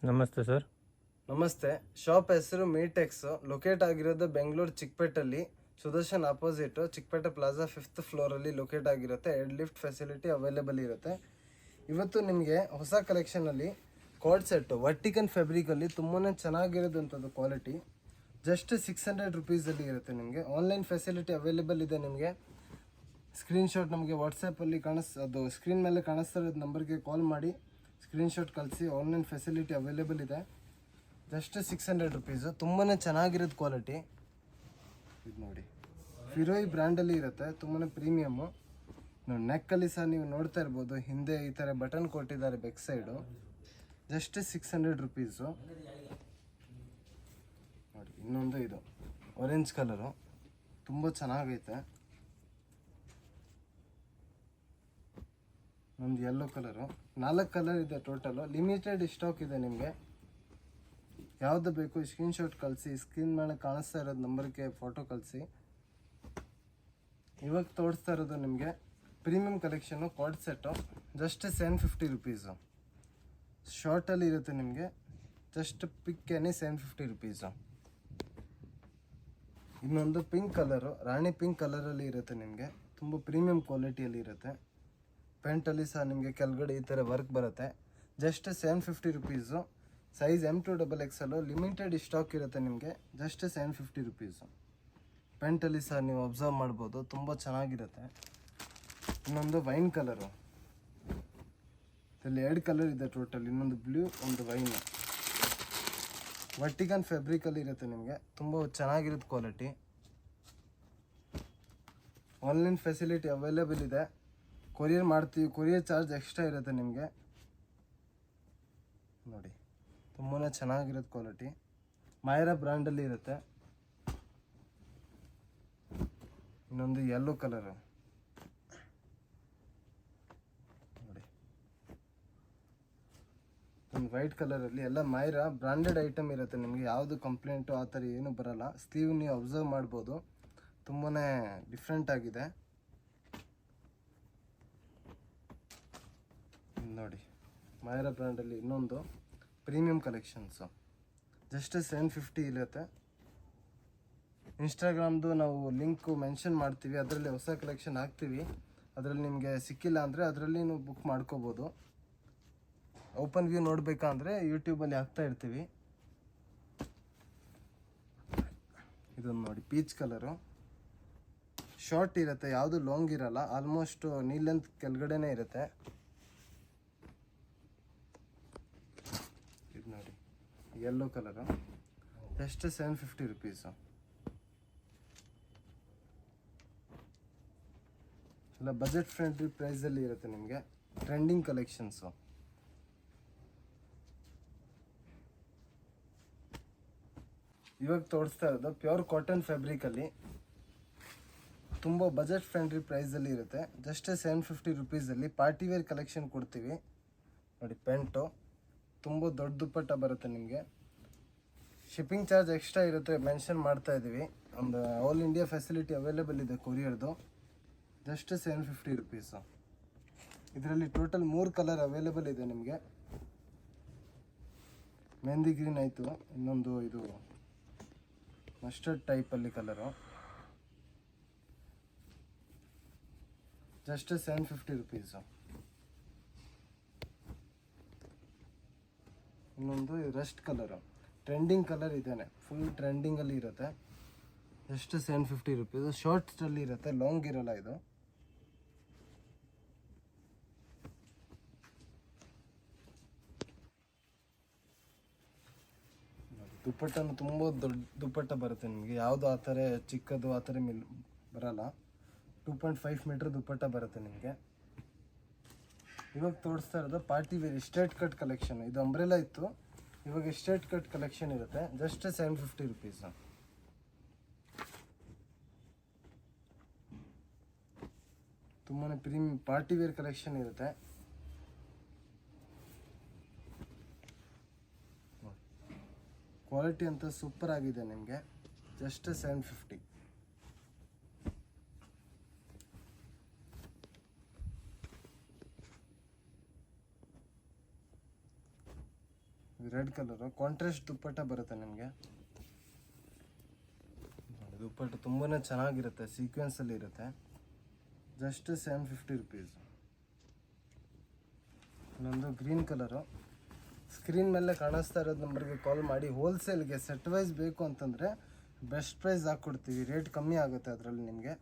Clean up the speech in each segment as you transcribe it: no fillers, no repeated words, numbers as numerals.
ನಮಸ್ತೆ ಸರ್. ನಮಸ್ತೆ. ಶಾಪ್ ಹೆಸರು ಮೀಟೆಕ್ಸ್. ಲೊಕೇಟ್ ಆಗಿರೋದು ಬೆಂಗಳೂರು ಚಿಕ್ಕಪೇಟಲ್ಲಿ, Sudarshan opposite Chickpet plaza 5th ಫ್ಲೋರಲ್ಲಿ ಲೊಕೇಟ್ ಆಗಿರುತ್ತೆ. 2 ಲಿಫ್ಟ್ ಫೆಸಿಲಿಟಿ ಅವೈಲೇಬಲ್ ಇರುತ್ತೆ. ಇವತ್ತು ನಿಮಗೆ ಹೊಸ ಕಲೆಕ್ಷನಲ್ಲಿ ಕಾರ್ಡ್ ಸೆಟ್ಟು ವರ್ಟಿಕನ್ ಫ್ಯಾಬ್ರಿಕಲ್ಲಿ ತುಂಬಾ ಚೆನ್ನಾಗಿರೋದಂಥದ್ದು ಕ್ವಾಲಿಟಿ. ಜಸ್ಟ್ 600 ರುಪೀಸಲ್ಲಿ ಇರುತ್ತೆ. ನಿಮಗೆ ಆನ್ಲೈನ್ ಫೆಸಿಲಿಟಿ ಅವೈಲೇಬಲ್ ಇದೆ. ನಿಮಗೆ ಸ್ಕ್ರೀನ್ಶಾಟ್ ನಮಗೆ ವಾಟ್ಸಪ್ಪಲ್ಲಿ ಅದು ಸ್ಕ್ರೀನ್ ಮೇಲೆ ಕಾಣಿಸ್ತಾ ಇರೋದು ನಂಬರ್ಗೆ ಕಾಲ್ ಮಾಡಿ ಸ್ಕ್ರೀನ್ಶಾಟ್ ಕಳಿಸಿ. ಆನ್ಲೈನ್ ಫೆಸಿಲಿಟಿ ಅವೈಲೇಬಲ್ ಇದೆ. Just 600 rupees. ತುಂಬಾ ಚೆನ್ನಾಗಿರೋದು ಕ್ವಾಲಿಟಿ. ಇದು ನೋಡಿ, ಫಿರೋಯಿ ಬ್ರ್ಯಾಂಡಲ್ಲಿ ಇರುತ್ತೆ. ತುಂಬಾ ಪ್ರೀಮಿಯಮ್ಮು. ನೆಕ್ಕಲ್ಲಿ ಸಹ ನೀವು ನೋಡ್ತಾ ಇರ್ಬೋದು, ಹಿಂದೆ ಈ ಥರ ಬಟನ್ ಕೊಟ್ಟಿದ್ದಾರೆ ಬೆಕ್ ಸೈಡು. Just 600 rupees. ನೋಡಿ, ಇನ್ನೊಂದು ಇದು ಆರೆಂಜ್ ಕಲರು, ತುಂಬ ಚೆನ್ನಾಗೈತೆ. ಒಂದು ಯೆಲ್ಲೋ ಕಲರು, 4 ಕಲರ್ ಇದೆ ಟೋಟಲು. ಲಿಮಿಟೆಡ್ ಸ್ಟಾಕ್ ಇದೆ. ನಿಮಗೆ ಯಾವುದು ಬೇಕು ಸ್ಕ್ರೀನ್ಶಾಟ್ ಕಳಿಸಿ. ಸ್ಕ್ರೀನ್ ಮೇಲೆ ಕಾಣಿಸ್ತಾ ಇರೋದು ನಂಬರ್ಗೆ ಫೋಟೋ ಕಳಿಸಿ. ಇವಾಗ ತೋರಿಸ್ತಾ ಇರೋದು ನಿಮಗೆ premium collection card set. Just 750 rupees. ಶಾರ್ಟಲ್ಲಿ ಇರುತ್ತೆ. ನಿಮಗೆ ಜಸ್ಟ್ ಪಿಕ್ಕೇನೆ 750 ರುಪೀಸು. ಇನ್ನೊಂದು ಪಿಂಕ್ ಕಲರು, ರಾಣಿ ಪಿಂಕ್ ಕಲರಲ್ಲಿ ಇರುತ್ತೆ. ನಿಮಗೆ ತುಂಬ ಪ್ರೀಮಿಯಂ ಕ್ವಾಲಿಟಿಯಲ್ಲಿ ಇರುತ್ತೆ. ಪ್ಯಾಂಟಲ್ಲಿ ಸಹ ನಿಮಗೆ ಕೆಳಗಡೆ ಈ ಥರ ವರ್ಕ್ ಬರುತ್ತೆ. Just 750 rupees. Size M2XXL. Limited stock ಇರುತ್ತೆ. ನಿಮಗೆ ಜಸ್ಟ್ 750 ರುಪೀಸು. ಪ್ಯಾಂಟಲ್ಲಿ ಸಹ ನೀವು ಅಬ್ಸರ್ವ್ ಮಾಡ್ಬೋದು, ತುಂಬ ಚೆನ್ನಾಗಿರುತ್ತೆ. ಇನ್ನೊಂದು ವೈನ್ ಕಲರು, ಇದರಲ್ಲಿ 2 ಕಲರ್ ಇದೆ ಟೋಟಲ್. ಇನ್ನೊಂದು ಬ್ಲೂ, ಒಂದು ವೈನ್. ವರ್ಟಿಕನ್ ಫ್ಯಾಬ್ರಿಕಲ್ಲಿ ಇರುತ್ತೆ. ನಿಮಗೆ ತುಂಬ ಚೆನ್ನಾಗಿರುತ್ತೆ ಕ್ವಾಲಿಟಿ. ಆನ್ಲೈನ್ ಫೆಸಿಲಿಟಿ ಅವೈಲೇಬಲ್ ಇದೆ. ಕೊರಿಯರ್ ಮಾಡ್ತೀವಿ. ಕೊರಿಯರ್ ಚಾರ್ಜ್ ಎಕ್ಸ್ಟ್ರಾ ಇರುತ್ತೆ. ನಿಮಗೆ ನೋಡಿ, ತುಂಬಾ ಚೆನ್ನಾಗಿರೋದು ಕ್ವಾಲಿಟಿ. ಮೈರಾ ಬ್ರ್ಯಾಂಡಲ್ಲಿ ಇರುತ್ತೆ. ಇನ್ನೊಂದು ಯೆಲ್ಲೋ ಕಲರು ನೋಡಿ, ಒಂದು ವೈಟ್ ಕಲರಲ್ಲಿ. ಎಲ್ಲ ಮೈರಾ ಬ್ರ್ಯಾಂಡೆಡ್ ಐಟಮ್ ಇರುತ್ತೆ. ನಿಮಗೆ ಯಾವುದು ಕಂಪ್ಲೇಂಟು ಆ ಥರ ಏನೂ ಬರೋಲ್ಲ. ಸ್ಲೀವ್ ನೀವು ಅಬ್ಸರ್ವ್ ಮಾಡ್ಬೋದು, ತುಂಬಾ ಡಿಫ್ರೆಂಟ್ ಆಗಿದೆ. ನೋಡಿ, ಮೈರಾ ಬ್ರ್ಯಾಂಡಲ್ಲಿ ಇನ್ನೊಂದು ಪ್ರೀಮಿಯಂ ಕಲೆಕ್ಷನ್ಸು. ಜಸ್ಟ್ 750 ಇರುತ್ತೆ. ಇನ್ಸ್ಟಾಗ್ರಾಮ್ದು ನಾವು ಲಿಂಕು ಮೆನ್ಷನ್ ಮಾಡ್ತೀವಿ. ಅದರಲ್ಲಿ ಹೊಸ ಕಲೆಕ್ಷನ್ ಹಾಕ್ತೀವಿ. ಅದರಲ್ಲಿ ನಿಮಗೆ ಸಿಕ್ಕಿಲ್ಲ ಅಂದರೆ ಅದರಲ್ಲಿ ನೀವು ಬುಕ್ ಮಾಡ್ಕೋಬೋದು. ಓಪನ್ ವ್ಯೂ ನೋಡಬೇಕಾ ಅಂದರೆ ಯೂಟ್ಯೂಬಲ್ಲಿ ಹಾಕ್ತಾ ಇರ್ತೀವಿ. ಇದೊಂದು ನೋಡಿ, ಪೀಚ್ ಕಲರು. ಶಾರ್ಟ್ ಇರುತ್ತೆ, ಯಾವುದು ಲಾಂಗ್ ಇರಲ್ಲ. ಆಲ್ಮೋಸ್ಟ್ ನೀ ಲೆಂತ್ ಕೆಳಗಡೆನೇ ಇರುತ್ತೆ. ಇದು ನೋಡಿ, ಯೆಲ್ಲೋ ಕಲರು. Just 750 rupees. ಎಲ್ಲ ಬಜೆಟ್ ಫ್ರೆಂಡ್ಲಿ ಪ್ರೈಸಲ್ಲಿ ಇರುತ್ತೆ. ನಿಮಗೆ ಟ್ರೆಂಡಿಂಗ್ ಕಲೆಕ್ಷನ್ಸು. ಇವಾಗ ತೋರಿಸ್ತಾ ಇರೋದು ಪ್ಯೂರ್ ಕಾಟನ್ ಫ್ಯಾಬ್ರಿಕಲ್ಲಿ ತುಂಬ ಬಜೆಟ್ ಫ್ರೆಂಡ್ಲಿ ಪ್ರೈಸಲ್ಲಿ ಇರುತ್ತೆ. ಜಸ್ಟ್ 750 ರುಪೀಸಲ್ಲಿ ಪಾರ್ಟಿ ವೇರ್ ಕಲೆಕ್ಷನ್ ಕೊಡ್ತೀವಿ. ನೋಡಿ, ಪ್ಯಾಂಟು ತುಂಬ ದೊಡ್ಡ ದುಪ್ಪಟ್ಟ ಬರುತ್ತೆ. ನಿಮಗೆ ಶಿಪ್ಪಿಂಗ್ ಚಾರ್ಜ್ ಎಕ್ಸ್ಟ್ರಾ ಇರುತ್ತೆ, ಮೆನ್ಷನ್ ಮಾಡ್ತಾ ಇದ್ದೀವಿ. ಒಂದು ಆಲ್ ಇಂಡಿಯಾ ಫೆಸಿಲಿಟಿ ಅವೈಲೇಬಲ್ ಇದೆ ಕೊರಿಯರ್ದು. Just 750 rupees. ಇದರಲ್ಲಿ ಟೋಟಲ್ 3 ಕಲರ್ ಅವೈಲೇಬಲ್ ಇದೆ. ನಿಮಗೆ ಮೆಹಂದಿ ಗ್ರೀನ್ ಆಯಿತು, ಇನ್ನೊಂದು ಇದು ಮಸ್ಟರ್ಡ್ ಟೈಪಲ್ಲಿ ಕಲರು. Just 750 rupees. ಇನ್ನೊಂದು ರಸ್ಟ್ ಕಲರು, ಟ್ರೆಂಡಿಂಗ್ ಕಲರ್ ಇದೇನೆ, ಫುಲ್ ಟ್ರೆಂಡಿಂಗಲ್ಲಿ ಇರುತ್ತೆ. Just 750 rupees. ಶಾರ್ಟ್ಸಲ್ಲಿ ಇರುತ್ತೆ, ಲಾಂಗ್ ಇರೋಲ್ಲ ಇದು. ದುಪ್ಪಟ್ಟನು ತುಂಬ ದೊಡ್ಡ ದುಪ್ಪಟ್ಟ ಬರುತ್ತೆ. ನಿಮಗೆ ಯಾವುದು ಆ ಥರ ಚಿಕ್ಕದು ಆ ಥರ ಬರಲ್ಲ. 2.5 ಮೀಟ್ರ್ ದುಪ್ಪಟ್ಟ ಬರುತ್ತೆ ನಿಮಗೆ. ಇವಾಗ ತೋರಿಸ್ತಾ ಇರೋದು party wear straight cut collection. ಇದು ಅಂಬ್ರೆಲಾ ಇತ್ತು, ಇವಾಗ ಸ್ಟ್ರೇಟ್ ಕಟ್ ಕಲೆಕ್ಷನ್ ಇರುತ್ತೆ. Just 750 rupees. ತುಂಬಾ ಪ್ರೀಮಿಯಂ ಪಾರ್ಟಿ ವೇರ್ ಕಲೆಕ್ಷನ್ ಇರುತ್ತೆ. ಕ್ವಾಲಿಟಿ ಅಂತ ಸೂಪರ್ ಆಗಿದೆ. ನಿಮಗೆ just 750. Red colour contrast dupatta ಬರುತ್ತೆ ನಿಮಗೆ. ದುಪ್ಪಟ್ಟ ತುಂಬಾ ಚೆನ್ನಾಗಿರುತ್ತೆ, ಸೀಕ್ವೆನ್ಸಲ್ಲಿ ಇರುತ್ತೆ. Just 750 rupees. ಇನ್ನೊಂದು ಗ್ರೀನ್ ಕಲರು, ಸ್ಕ್ರೀನ್ ಮೇಲೆ ಕಾಣಿಸ್ತಾ ಇರೋದು ನಂಬರ್ಗೆ ಕಾಲ್ ಮಾಡಿ. ಹೋಲ್ಸೇಲ್ಗೆ ಸೆಟ್ ವೈಸ್ ಬೇಕು ಅಂತಂದರೆ ಬೆಸ್ಟ್ ಪ್ರೈಸ್ ಹಾಕ್ಕೊಡ್ತೀವಿ, ರೇಟ್ ಕಮ್ಮಿ ಆಗುತ್ತೆ ಅದರಲ್ಲಿ ನಿಮಗೆ.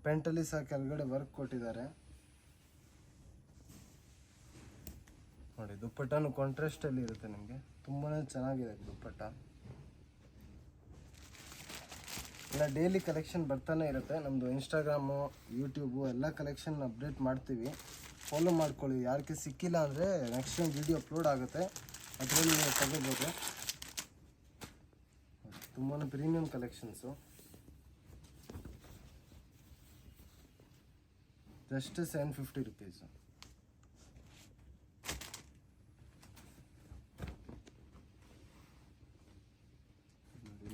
ಪೆಂಟಲ್ಲಿ ಸಹ ಕೆಳಗಡೆ ವರ್ಕ್ ಕೊಟ್ಟಿದ್ದಾರೆ ನೋಡಿ. ದುಪ್ಪಟ್ಟನು ಕಾಂಟ್ರಾಸ್ಟಲ್ಲಿ ಇರುತ್ತೆ ನಿಮಗೆ, ತುಂಬಾ ಚೆನ್ನಾಗಿದೆ ದುಪ್ಪಟ್ಟ. ಇಲ್ಲ ಡೈಲಿ ಕಲೆಕ್ಷನ್ ಬರ್ತಾನೆ ಇರುತ್ತೆ. ನಮ್ಮದು ಇನ್ಸ್ಟಾಗ್ರಾಮು, ಯೂಟ್ಯೂಬು ಎಲ್ಲ ಕಲೆಕ್ಷನ್ ಅಪ್ಡೇಟ್ ಮಾಡ್ತೀವಿ, ಫಾಲೋ ಮಾಡ್ಕೊಳ್ಳಿ. ಯಾರಿಗೆ ಸಿಕ್ಕಿಲ್ಲ ಅಂದರೆ ನೆಕ್ಸ್ಟ್ ಟೈಮ್ ವಿಡಿಯೋ ಅಪ್ಲೋಡ್ ಆಗುತ್ತೆ, ಅದರಲ್ಲಿ ನೀವು ತಗೋಬೋದು. ತುಂಬಾ ಪ್ರೀಮಿಯಂ ಕಲೆಕ್ಷನ್ಸು. Just 750 rupees.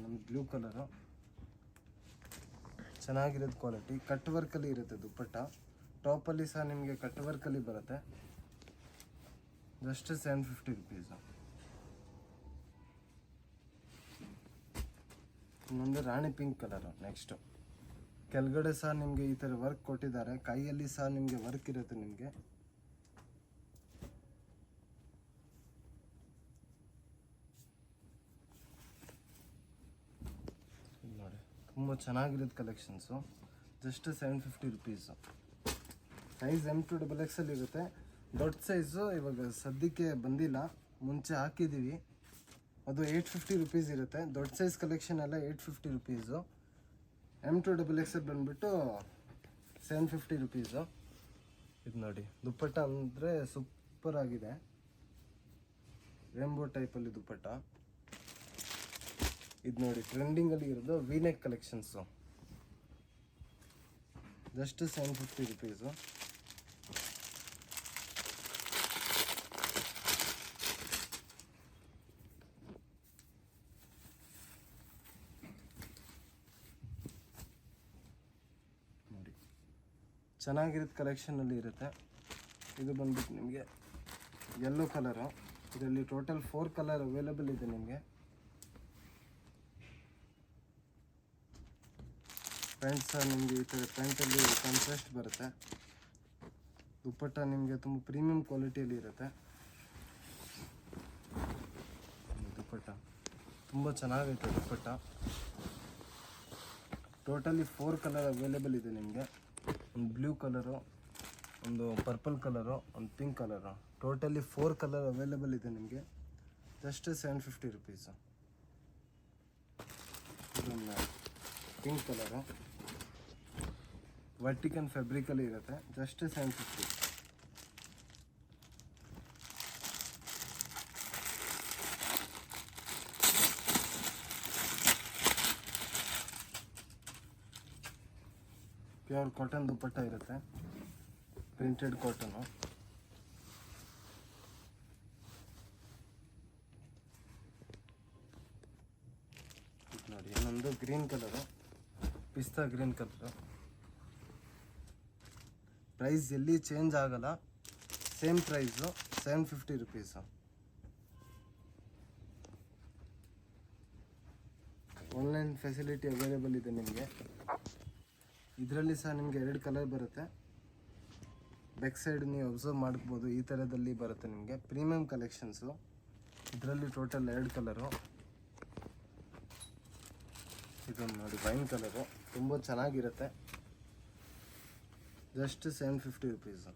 ನಮ್ಮ ಬ್ಲೂ ಕಲರು ಚೆನ್ನಾಗಿರೋದು ಕ್ವಾಲಿಟಿ, ಕಟ್ ವರ್ಕಲ್ಲಿ ಇರುತ್ತೆ ದುಪ್ಪಟ್ಟ. ಟಾಪಲ್ಲಿ ಸಹ ನಿಮಗೆ ಕಟ್ ವರ್ಕಲ್ಲಿ ಬರುತ್ತೆ. Just 750 rupees. ಇನ್ನೊಂದು ರಾಣಿ ಪಿಂಕ್ ಕಲರು ನೆಕ್ಸ್ಟು. ಕೆಳಗಡೆ ಸಹ ನಿಮಗೆ ಈ ಥರ ವರ್ಕ್ ಕೊಟ್ಟಿದ್ದಾರೆ, ಕೈಯಲ್ಲಿ ಸಹ ನಿಮಗೆ ವರ್ಕ್ ಇರುತ್ತೆ ನಿಮಗೆ. ನೋಡಿ ತುಂಬ ಚೆನ್ನಾಗಿರೋದು collections. Just 750 rupees. Size M2XXL ಇರುತ್ತೆ. ದೊಡ್ಡ ಸೈಜು ಇವಾಗ ಸದ್ಯಕ್ಕೆ ಬಂದಿಲ್ಲ, ಮುಂಚೆ ಹಾಕಿದ್ದೀವಿ, ಅದು 850 ರುಪೀಸ್ ಇರುತ್ತೆ. ದೊಡ್ಡ ಸೈಜ್ ಕಲೆಕ್ಷನ್ ಎಲ್ಲ 850 ರುಪೀಸು. M2XXL ಬಂದುಬಿಟ್ಟು 750 ರುಪೀಸು. ಇದು ನೋಡಿ ದುಪ್ಪಟ್ಟ ಅಂದರೆ ಸೂಪರ್ ಆಗಿದೆ, ರೇಂಬೋ ಟೈಪಲ್ಲಿ ದುಪ್ಪಟ್ಟ. ಇದು ನೋಡಿ ಟ್ರೆಂಡಿಂಗಲ್ಲಿ ಇರೋದು ವಿನೆಕ್ ಕಲೆಕ್ಷನ್ಸು. Just 750 rupees. ನೋಡಿ ಚೆನ್ನಾಗಿರೋದು ಕಲೆಕ್ಷನಲ್ಲಿ ಇರುತ್ತೆ. ಇದು ಬಂದ್ಬಿಟ್ಟು ನಿಮಗೆ ಯೆಲ್ಲೋ ಕಲರು. ಇದರಲ್ಲಿ ಟೋಟಲ್ 4 ಕಲರ್ ಅವೈಲೇಬಲ್ ಇದೆ ನಿಮಗೆ. ಪ್ಯಾಂಟ್ ಸಹ ನಿಮಗೆ ಈ ಥರ ಪ್ಯಾಂಟಲ್ಲಿ ಕಾಂಟ್ರಾಸ್ಟ್ ಬರುತ್ತೆ. ದುಪ್ಪಟ್ಟ ನಿಮಗೆ ತುಂಬ ಪ್ರೀಮಿಯಂ ಕ್ವಾಲಿಟಿಯಲ್ಲಿ ಇರುತ್ತೆ. ದುಪ್ಪಟ್ಟ ತುಂಬ ಚೆನ್ನಾಗೈತೆ ದುಪ್ಪಟ್ಟ. ಟೋಟಲಿ 4 ಕಲರ್ ಅವೈಲೇಬಲ್ ಇದೆ ನಿಮಗೆ. ಒಂದು ಬ್ಲೂ ಕಲರು, ಒಂದು ಪರ್ಪಲ್ ಕಲರು, ಒಂದು pink colour. Totally 4 colour available ಇದೆ ನಿಮಗೆ. Just 750 rupees. ಇದೊಂದು ಪಿಂಕ್ ಕಲರು, ವರ್ಟಿಕನ್ ಫ್ಯಾಬ್ರಿಕಲ್ಲಿ ಇರುತ್ತೆ. ಜಸ್ಟ್ 750. ಪ್ಯೂರ್ ಕಾಟನ್ ದುಪ್ಪಟ್ಟ ಇರುತ್ತೆ, ಪ್ರಿಂಟೆಡ್ ಕಾಟನು. ನೋಡಿ ಇನ್ನೊಂದು ಗ್ರೀನ್ ಕಲರು, ಪಿಸ್ತಾ ಗ್ರೀನ್ ಕಲರು. ಪ್ರೈಸ್ ಎಲ್ಲಿ ಚೇಂಜ್ ಆಗಲ್ಲ, same price 750 rupees. Online facility available ಇದೆ ನಿಮಗೆ. ಇದರಲ್ಲಿ ಸಹ ನಿಮಗೆ 2 ಕಲರ್ ಬರುತ್ತೆ. ಬ್ಯಾಕ್ ಸೈಡ್ ನೀವು ಅಬ್ಸರ್ವ್ ಮಾಡ್ಬೋದು, ಈ ಥರದಲ್ಲಿ ಬರುತ್ತೆ ನಿಮಗೆ. Premium collections. ಇದರಲ್ಲಿ ಟೋಟಲ್ 2 ಕಲರು. ಇದೊಂದು ನೋಡಿ ವೈನ್ ಕಲರು, ತುಂಬ ಚೆನ್ನಾಗಿರುತ್ತೆ. Just 750 rupees.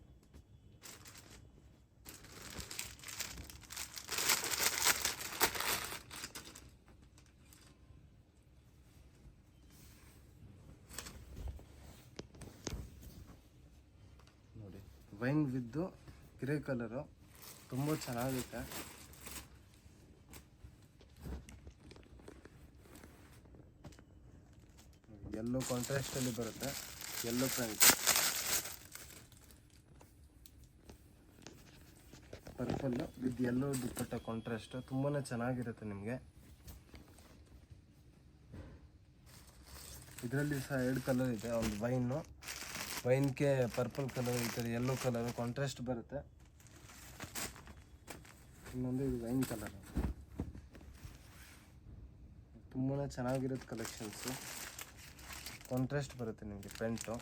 ನೋಡಿ ವೈನ್ ವಿದ್ದು ಗ್ರೇ ಕಲರು, ತುಂಬ ಚೆನ್ನಾಗುತ್ತೆ. ಯೆಲ್ಲೋ ಕಾಂಟ್ರಾಸ್ಟಲ್ಲಿ ಬರುತ್ತೆ, yellow print. Purple with yellow dupatta contrast, ತುಂಬಾ ಚೆನ್ನಾಗಿರುತ್ತೆ ನಿಮಗೆ. ಇದರಲ್ಲಿ ಸಹ 2 ಕಲರ್ ಇದೆ, ಒಂದು ವೈನ್ಗೆ ಪರ್ಪಲ್ ಕಲರ್, ಈ ಥರ ಯೆಲ್ಲೋ ಕಲರ್ ಕಾಂಟ್ರಾಸ್ಟ್ ಬರುತ್ತೆ. ಇನ್ನೊಂದು ಇದು ವೈನ್ ಕಲರ್, ತುಂಬಾ ಚೆನ್ನಾಗಿರೋದು ಕಲೆಕ್ಷನ್ಸು. ಕಾಂಟ್ರಾಸ್ಟ್ ಬರುತ್ತೆ ನಿಮಗೆ ಪ್ರಿಂಟು.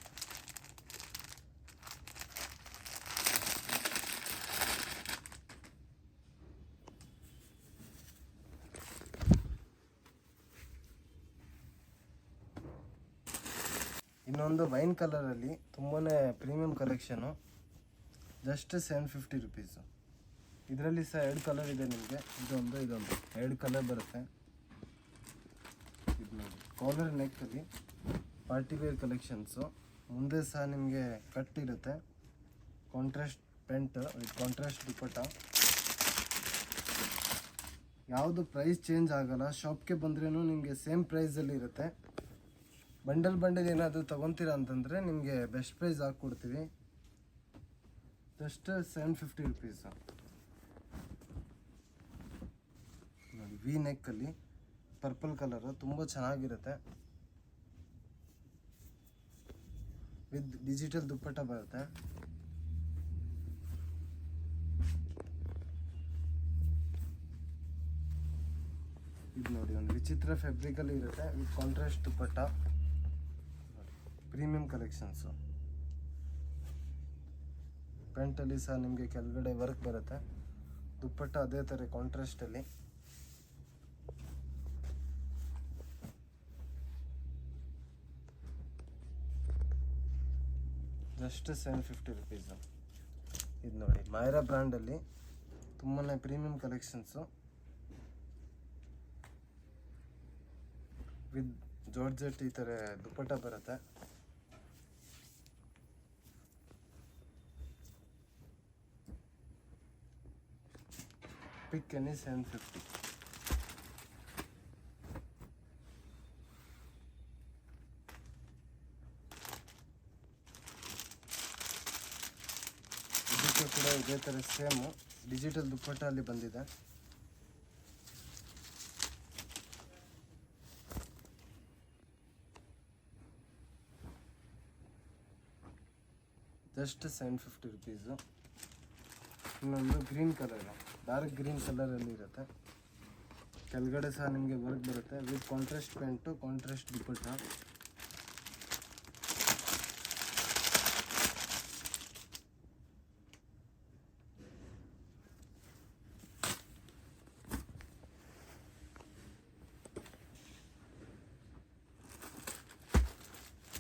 ಇನ್ನೊಂದು ವೈನ್ ಕಲರಲ್ಲಿ ತುಂಬಾ ಪ್ರೀಮಿಯಂ ಕಲೆಕ್ಷನು, ಜಸ್ಟ್ 750 ರುಪೀಸು. ಇದರಲ್ಲಿ ಸಹ 2 ಕಲರ್ ಇದೆ ನಿಮಗೆ, ಇದೊಂದು 2 ಕಲರ್ ಬರುತ್ತೆ. ಇದು ನೋಡಿ, ಕಾಲರ್ ನೆಕ್ಕಲ್ಲಿ ಪಾರ್ಟಿ ವೇರ್ ಕಲೆಕ್ಷನ್ಸು. ಮುಂದೆ ಸಹ ನಿಮಗೆ ಕಟ್ ಇರುತ್ತೆ, ಕಾಂಟ್ರಾಸ್ಟ್ ಪೆಂಟ್ ವಿತ್ ಕಾಂಟ್ರಾಸ್ಟ್ ದುಪ್ಪಟ್ಟ. ಯಾವುದು ಪ್ರೈಸ್ ಚೇಂಜ್ ಆಗಲ್ಲ, ಶಾಪ್ಗೆ ಬಂದ್ರೂ ನಿಮಗೆ ಸೇಮ್ ಪ್ರೈಸಲ್ಲಿ ಇರುತ್ತೆ. ಬಂಡಲ್ ಏನಾದರೂ ತೊಗೊತೀರಾ ಅಂತಂದರೆ ನಿಮಗೆ ಬೆಸ್ಟ್ ಪ್ರೈಸ್ ಹಾಕ್ಕೊಡ್ತೀವಿ. Just 750 rupees. ನೋಡಿ, ವಿ ನೆಕ್ಕಲ್ಲಿ ಪರ್ಪಲ್ ಕಲರು ತುಂಬ ಚೆನ್ನಾಗಿರುತ್ತೆ. ವಿತ್ ಡಿಜಿಟಲ್ ದುಪ್ಪಟ್ಟ ಬರುತ್ತೆ. ಇದು ನೋಡಿ, ಒಂದು ವಿಚಿತ್ರ ಫ್ಯಾಬ್ರಿಕಲ್ಲಿ ಇರುತ್ತೆ with contrast dupatta. Premium collections. ಪ್ಯಾಂಟಲ್ಲಿ ಸಹ ನಿಮಗೆ ಕೆಳಗಡೆ ವರ್ಕ್ ಬರುತ್ತೆ, ದುಪ್ಪಟ್ಟ ಅದೇ ಥರ ಕಾಂಟ್ರಾಸ್ಟಲ್ಲಿ. Just 750 rupees. ಇದು ನೋಡಿ, ಮೈರಾ ಬ್ರ್ಯಾಂಡಲ್ಲಿ ತುಂಬಾ ಪ್ರೀಮಿಯಂ ಕಲೆಕ್ಷನ್ಸು ವಿತ್ ಜಾರ್ಜೆಟ್ ಈ ಥರ ದುಪ್ಪಟ್ಟ ಬರುತ್ತೆ. ಪಿಕ್ ಎನಿ 750. ಇದಕ್ಕೆ ಕೂಡ ಇದೇ ಥರ ಸೇಮು ಡಿಜಿಟಲ್ ದುಪ್ಪಟ್ಟ ಅಲ್ಲಿ ಬಂದಿದೆ. Just 750 rupees. ಇನ್ನೊಂದು ಗ್ರೀನ್ ಕಲರ್, ಡಾರ್ಕ್ ಗ್ರೀನ್ ಕಲರಲ್ಲಿ ಇರುತ್ತೆ. ಕೆಳಗಡೆ ಸಹ ನಿಮಗೆ ವರ್ಕ್ ಬರುತ್ತೆ ವಿತ್ ಕಾಂಟ್ರಾಸ್ಟ್ ಪ್ಯಾಂಟು, ಕಾಂಟ್ರಾಸ್ಟ್ ದುಪ್ಪಟ್ಟ.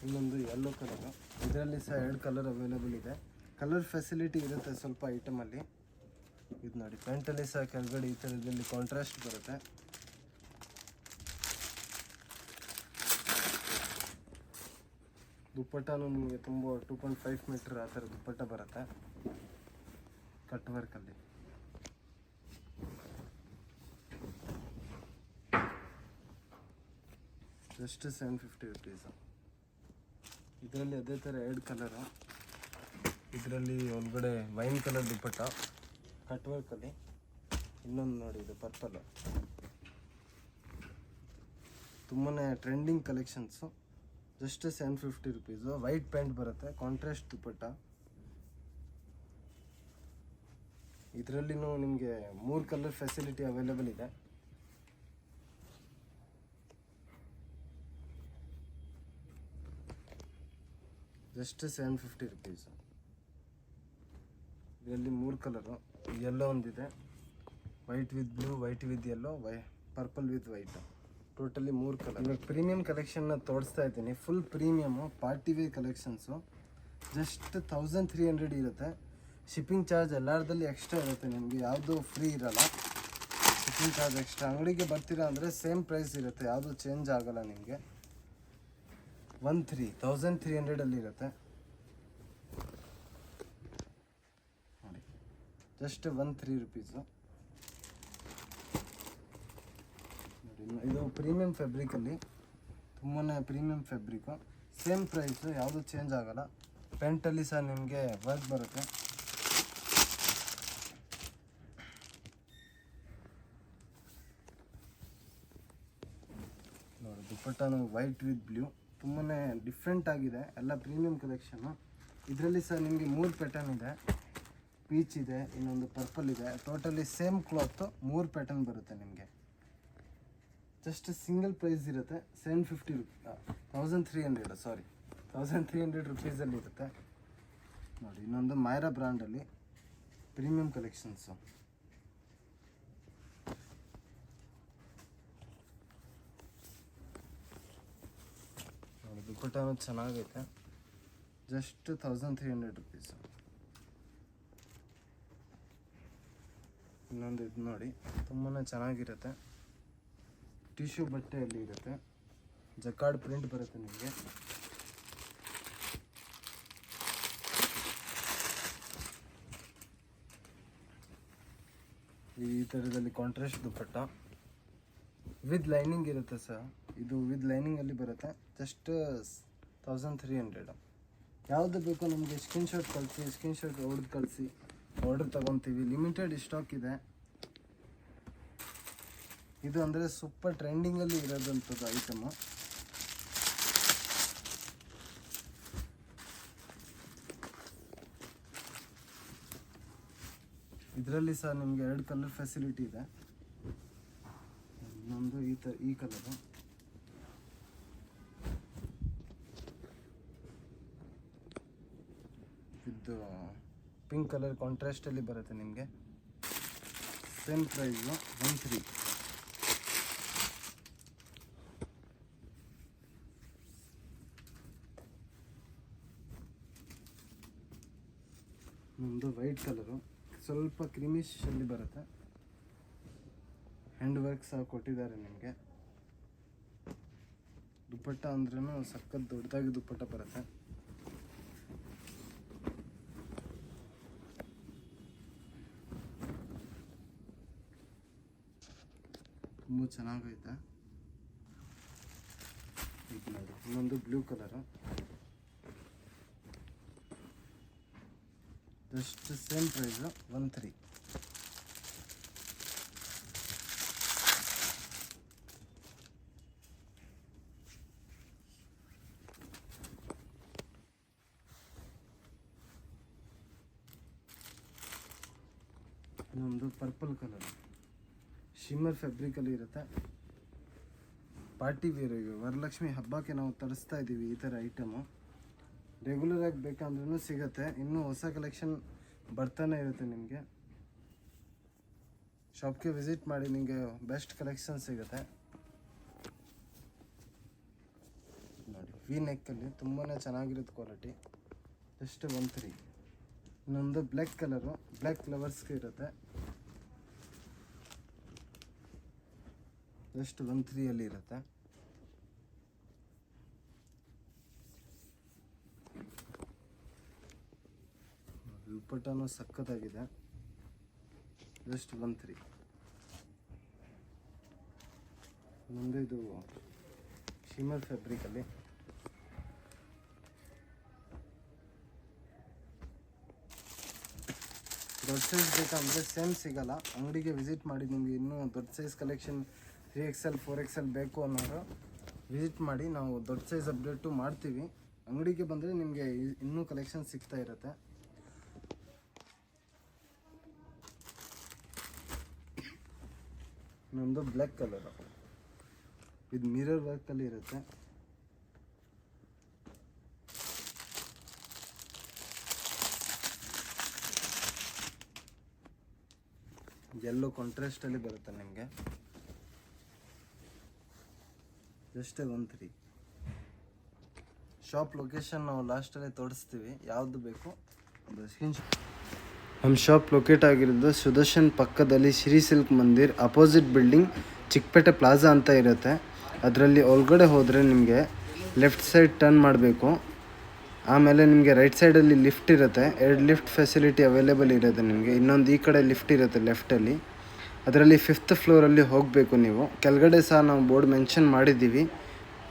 ಇನ್ನೊಂದು ಯೆಲ್ಲೋ ಕಲರು, ಇದರಲ್ಲಿ ಸಹ 2 ಕಲರ್ ಅವೈಲೇಬಲ್ ಇದೆ. ಕಲರ್ ಫೆಸಿಲಿಟಿ ಇರುತ್ತೆ ಸ್ವಲ್ಪ ಐಟಮಲ್ಲಿ. ಇದು ನೋಡಿ, ಪ್ಯಾಂಟಲ್ಲಿ ಸಹ ಕೆಳಗಡೆ ಈ ಥರದಲ್ಲಿ ಕಾಂಟ್ರಾಸ್ಟ್ ಬರುತ್ತೆ. ದುಪ್ಪಟ್ಟನೂ ನಿಮಗೆ ತುಂಬ 2.5 ಮೀಟರ್ ಆ ಥರ ದುಪ್ಪಟ್ಟ ಬರುತ್ತೆ ಕಟ್ ವರ್ಕಲ್ಲಿ. Just 750 rupees. ಇದರಲ್ಲಿ ಅದೇ ಥರ 2 ಕಲರು. ಇದರಲ್ಲಿ ಒಳಗಡೆ ವೈನ್ ಕಲರ್ ದುಪ್ಪಟ್ಟ ಕಟ್ ವರ್ಕಲ್ಲಿ. ಇನ್ನೊಂದು ನೋಡಿ, ಇದು ಪರ್ಪಲ್, ತುಂಬಾ trending collections. Just 750 rupees. White pant ಬರುತ್ತೆ, ಕಾಂಟ್ರಾಸ್ಟ್ ದುಪ್ಪಟ್ಟ. ಇದರಲ್ಲಿನೂ ನಿಮಗೆ 3 ಕಲರ್ ಫೆಸಿಲಿಟಿ ಅವೈಲೇಬಲ್ ಇದೆ. Just 750 rupees. ಇದರಲ್ಲಿ 3 ಕಲರು, ಯೆಲ್ಲೋ ಒಂದಿದೆ, white with blue, white with yellow, purple with white, totally 3 colour. ಇವಾಗ ಪ್ರೀಮಿಯಂ ಕಲೆಕ್ಷನ್ನ ತೋರಿಸ್ತಾ ಇದ್ದೀನಿ. Full premium party wear collections. Just 1300 ಇರುತ್ತೆ. ಶಿಪ್ಪಿಂಗ್ ಚಾರ್ಜ್ ಎಲ್ಲರದಲ್ಲಿ ಎಕ್ಸ್ಟ್ರಾ ಇರುತ್ತೆ, ನಿಮಗೆ ಯಾವುದು ಫ್ರೀ ಇರಲ್ಲ. Shipping charge extra. ಅಂಗಡಿಗೆ ಬರ್ತೀರಾ ಅಂದರೆ ಸೇಮ್ ಪ್ರೈಸ್ ಇರುತ್ತೆ, ಯಾವುದು ಚೇಂಜ್ ಆಗೋಲ್ಲ ನಿಮಗೆ. 1300 ಇರುತ್ತೆ ನೋಡಿ. Just 13 rupees. ನೋಡಿ, ಇದು ಪ್ರೀಮಿಯಂ ಫ್ಯಾಬ್ರಿಕಲ್ಲಿ ತುಂಬಾ ಪ್ರೀಮಿಯಂ ಫ್ಯಾಬ್ರಿಕ್ಕು. ಸೇಮ್ ಪ್ರೈಸು, ಯಾವುದು ಚೇಂಜ್ ಆಗೋಲ್ಲ. ಪ್ಯಾಂಟಲ್ಲಿ ಸಹ ನಿಮಗೆ ವರ್ಕ್ ಬರುತ್ತೆ. ನೋಡಿ, ದುಪ್ಪಟ್ಟನು ವೈಟ್ ವಿತ್ ಬ್ಲೂ, ತುಂಬಾ ಡಿಫ್ರೆಂಟ್ ಆಗಿದೆ. ಎಲ್ಲ ಪ್ರೀಮಿಯಂ ಕಲೆಕ್ಷನ್ನು. ಇದರಲ್ಲಿ ಸಹ ನಿಮಗೆ 3 ಪ್ಯಾಟರ್ನ್ ಇದೆ. ಪೀಚ್ ಇದೆ, ಇನ್ನೊಂದು ಪರ್ಪಲ್ ಇದೆ. ಟೋಟಲಿ ಸೇಮ್ ಕ್ಲಾತ್ 3 ಪ್ಯಾಟರ್ನ್ ಬರುತ್ತೆ ನಿಮಗೆ. ಜಸ್ಟ್ ಸಿಂಗಲ್ ಪ್ರೈಸ್ ಇರುತ್ತೆ 1300 ರುಪೀಸಲ್ಲಿ ಇರುತ್ತೆ ನೋಡಿ. ಇನ್ನೊಂದು ಮೈರಾ ಬ್ರ್ಯಾಂಡಲ್ಲಿ ಪ್ರೀಮಿಯಂ ಕಲೆಕ್ಷನ್ಸು ನೋಡಿ. ದುಪ್ಪಟ್ಟನೂ ಚೆನ್ನಾಗೈತೆ, ಜಸ್ಟ್ 1300 ರುಪೀಸು. ಇನ್ನೊಂದು ಇದು ನೋಡಿ, ತುಂಬಾ ಚೆನ್ನಾಗಿರುತ್ತೆ. ಟಿಶ್ಯೂ ಬಟ್ಟೆಯಲ್ಲಿ ಇರುತ್ತೆ, ಜಕಾರ್ಡ್ ಪ್ರಿಂಟ್ ಬರುತ್ತೆ ನಿಮಗೆ. ಈ ಥರದಲ್ಲಿ ಕಾಂಟ್ರಾಸ್ಟ್ ದುಪ್ಪಟ್ಟ ವಿತ್ ಲೈನಿಂಗ್ ಇರುತ್ತೆ ಸರ್. ಇದು ವಿತ್ ಲೈನಿಂಗಲ್ಲಿ ಬರುತ್ತೆ, ಜಸ್ಟ್ 1300. ಯಾವುದು ಬೇಕೋ ನಮಗೆ ಸ್ಕ್ರೀನ್ಶಾಟ್ ಕಳಿಸಿ, ಸ್ಕ್ರೀನ್ಶಾಟ್ ಹೊಡೆದು ಕಳಿಸಿ, ಆರ್ಡರ್ ತೊಗೊತೀವಿ. ಲಿಮಿಟೆಡ್ ಸ್ಟಾಕ್ ಇದೆ. ಇದು ಅಂದರೆ ಸೂಪರ್ ಟ್ರೆಂಡಿಂಗಲ್ಲಿ ಇರೋದಂಥದ್ದು ಐಟಮು. ಇದರಲ್ಲಿ ಸಹ ನಿಮಗೆ 2 ಕಲರ್ ಫೆಸಿಲಿಟಿ ಇದೆ. ಇನ್ನೊಂದು ಈ ಕಲರು, ಇದು ಪಿಂಕ್ ಕಲರ್ ಕಾಂಟ್ರಾಸ್ಟಲ್ಲಿ ಬರುತ್ತೆ ನಿಮಗೆ. Same price 13. ಒಂದು ವೈಟ್ ಕಲರು, ಸ್ವಲ್ಪ ಕ್ರೀಮಿಶಲ್ಲಿ ಬರುತ್ತೆ. ಹ್ಯಾಂಡ್ ವರ್ಕ್ ಸಹ ಕೊಟ್ಟಿದ್ದಾರೆ ನಿಮಗೆ. ದುಪ್ಪಟ್ಟ ಅಂದ್ರೂ ಸಖತ್ ದೊಡ್ಡದಾಗಿ ದುಪ್ಪಟ್ಟ ಬರುತ್ತೆ. ತುಂಬ ಚೆನ್ನಾಗೈತೆ. ಇದು ನೋಡಿ, ಇನ್ನೊಂದು blue colour, just same price 13. ಇನ್ನೊಂದು ಪರ್ಪಲ್ ಕಲರ್, ಶಿಮ್ಮರ್ ಫ್ಯಾಬ್ರಿಕಲ್ಲಿ ಇರುತ್ತೆ. ಪಾರ್ಟಿ ವೇರ್, ಇವು ವರಲಕ್ಷ್ಮಿ ಹಬ್ಬಕ್ಕೆ ನಾವು ತರಿಸ್ತಾ ಇದ್ದೀವಿ ಈ ಥರ ಐಟಮು. ರೆಗ್ಯುಲರ್ ಆಗಿ ಬೇಕಂದ್ರೂ ಸಿಗುತ್ತೆ. ಇನ್ನೂ ಹೊಸ ಕಲೆಕ್ಷನ್ ಬರ್ತಾನೆ ಇರುತ್ತೆ ನಿಮಗೆ. ಶಾಪ್ಗೆ ವಿಸಿಟ್ ಮಾಡಿ, ನಿಮಗೆ ಬೆಸ್ಟ್ ಕಲೆಕ್ಷನ್ ಸಿಗುತ್ತೆ ನೋಡಿ. ವಿ ನೆಕ್ಕಲ್ಲಿ ತುಂಬಾ ಚೆನ್ನಾಗಿರುತ್ತೆ ಕ್ವಾಲಿಟಿ, ಜಸ್ಟ್ 13. ಇನ್ನೊಂದು ಬ್ಲ್ಯಾಕ್ ಕಲರು, ಬ್ಲ್ಯಾಕ್ ಫ್ಲವರ್ಸ್ಗೆ ಇರುತ್ತೆ, ಜಸ್ಟ್ 13 ಇರುತ್ತೆ. ದುಪ್ಪಟ್ಟನೂ ಸಖತ್ತಾಗಿದೆ, ಜಸ್ಟ್ 13. ಮುಂದೆ ಇದು ಶಿಮ್ಮರ್ ಫ್ಯಾಬ್ರಿಕಲ್ಲಿ ದೊಡ್ಡ ಸೈಜ್ ಬೇಕಂದರೆ ಸೇಮ್ ಸಿಗಲ್ಲ. ಅಂಗಡಿಗೆ ವಿಸಿಟ್ ಮಾಡಿ, ನಿಮಗೆ ಇನ್ನೂ ದೊಡ್ಡ ಸೈಜ್ ಕಲೆಕ್ಷನ್ 3XL 4XL ಬೇಕು ಅನ್ನೋರು ವಿಸಿಟ್ ಮಾಡಿ. ನಾವು ದೊಡ್ಡ ಸೈಜ್ ಅಪ್ಡೇಟು ಮಾಡ್ತೀವಿ. ಅಂಗಡಿಗೆ ಬಂದರೆ ನಿಮಗೆ ಇನ್ನೂ ಕಲೆಕ್ಷನ್ ಸಿಗ್ತಾ ಇರುತ್ತೆ. ಇನ್ನೊಂದು ಬ್ಲ್ಯಾಕ್ ಕಲರು, ಇದು ಮಿರರ್ ವರ್ಕಲ್ಲಿ ಇರುತ್ತೆ. ಯೆಲ್ಲೋ ಕಾಂಟ್ರಾಸ್ಟಲ್ಲಿ ಬರುತ್ತೆ ನಿಮಗೆ, ಜಸ್ಟ್ 13. ಶಾಪ್ ಲೊಕೇಶನ್ ನಾವು ಲಾಸ್ಟಲ್ಲಿ ತೋರಿಸ್ತೀವಿ, ಯಾವುದು ಬೇಕು ಅದು ಸ್ಕ್ರೀನ್ಶಾಟ್. ನಮ್ಮ ಶಾಪ್ ಲೊಕೇಟ್ ಆಗಿರೋದು ಸುದರ್ಶನ್ ಪಕ್ಕದಲ್ಲಿ ಶ್ರೀ ಸಿಲ್ಕ್ ಮಂದಿರ್ ಅಪೋಸಿಟ್ ಬಿಲ್ಡಿಂಗ್, ಚಿಕ್ಕಪೇಟೆ ಪ್ಲಾಜಾ ಅಂತ ಇರುತ್ತೆ. ಅದರಲ್ಲಿ ಒಳಗಡೆ ಹೋದರೆ ನಿಮಗೆ ಲೆಫ್ಟ್ ಸೈಡ್ ಟರ್ನ್ ಮಾಡಬೇಕು. ಆಮೇಲೆ ನಿಮಗೆ ರೈಟ್ ಸೈಡಲ್ಲಿ ಲಿಫ್ಟ್ ಇರುತ್ತೆ. 2 ಲಿಫ್ಟ್ ಫೆಸಿಲಿಟಿ ಅವೈಲೇಬಲ್ ಇರುತ್ತೆ ನಿಮಗೆ. ಇನ್ನೊಂದು ಈ ಕಡೆ ಲಿಫ್ಟ್ ಇರುತ್ತೆ ಲೆಫ್ಟಲ್ಲಿ, ಅದರಲ್ಲಿ 5th ಫ್ಲೋರಲ್ಲಿ ಹೋಗಬೇಕು ನೀವು. ಕೆಳಗಡೆ ಸಹ ನಾವು ಬೋರ್ಡ್ ಮೆನ್ಷನ್ ಮಾಡಿದ್ದೀವಿ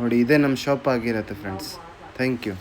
ನೋಡಿ. ಇದೇ ನಮ್ಮ ಶಾಪ್ ಆಗಿರುತ್ತೆ ಫ್ರೆಂಡ್ಸ್. Thank you.